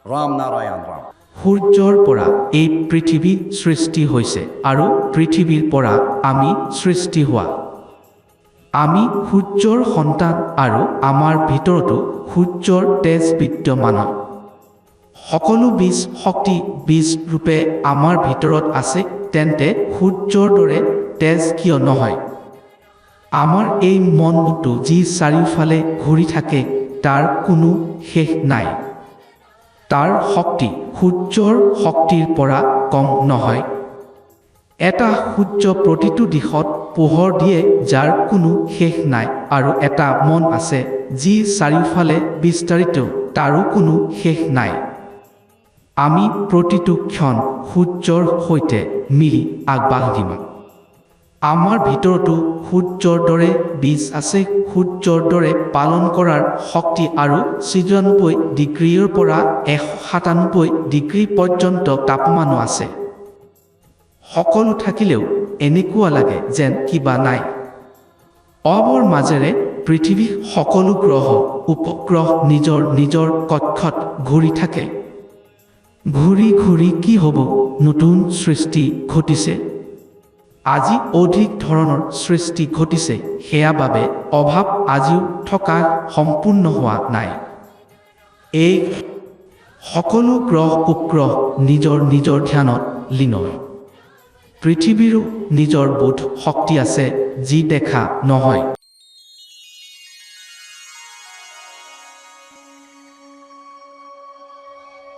राम नारायण राम। সূৰ্যৰ পৰা এই পৃথিৱী সৃষ্টি হৈছে আৰু পৃথিৱীৰ পৰা আমি সৃষ্টি হোৱা। আমি সূৰ্যৰ সন্তান আৰু আমাৰ ভিতৰতো সূৰ্যৰ তেজ বিদ্যমান। সকলো বীজ শক্তি বীজ ৰূপে আমাৰ ভিতৰত আছে, তেন্তে সূৰ্যৰ দৰে তেজ কিয় নহয়? আমাৰ এই মনটো যি চাৰিওফালে ঘূৰি থাকে তাৰ কোনো শেষ নাই। তাৰ শক্তি সূৰ্যৰ শক্তিৰ পৰা কম নহয়। এটা সূৰ্য প্ৰতিটো দিশত পোহৰ দিয়ে যাৰ কোনো শেষ নাই, আৰু এটা মন আছে যি চাৰিওফালে বিস্তাৰিত, তাৰো কোনো শেষ নাই। আমি প্ৰতিটো ক্ষণ সূৰ্যৰ সৈতে মিলি আগবাঢ়িম। আমাৰ ভিতৰতো সূৰ্যৰ দৰে বীজ আছে, সূৰ্যৰ দৰে পালন কৰাৰ শক্তি আৰু ৯৬ ডিগ্ৰীৰ পৰা ১৯৭ ডিগ্ৰী পৰ্যন্ত তাপমানো আছে। সকলো থাকিলেও এনেকুৱা লাগে যেন কিবা নাই। অবৰ মাজেৰে পৃথিৱী সকলো গ্ৰহ উপগ্ৰহ নিজৰ নিজৰ কক্ষত ঘূৰি থাকে। ঘূৰি ঘূৰি কি হ'ব? নতুন সৃষ্টি ঘটিছে। আজি অধিক ধৰণৰ সৃষ্টি ঘটিছে, সেয়া বাবে অভাৱ আজিও থকা সম্পূৰ্ণ হোৱা নাই। এই সকলো গ্ৰহ উপগ্ৰহ নিজৰ নিজৰ ধ্যানত লীন। পৃথিৱীৰো নিজৰ বোধ শক্তি আছে যি দেখা নহয়।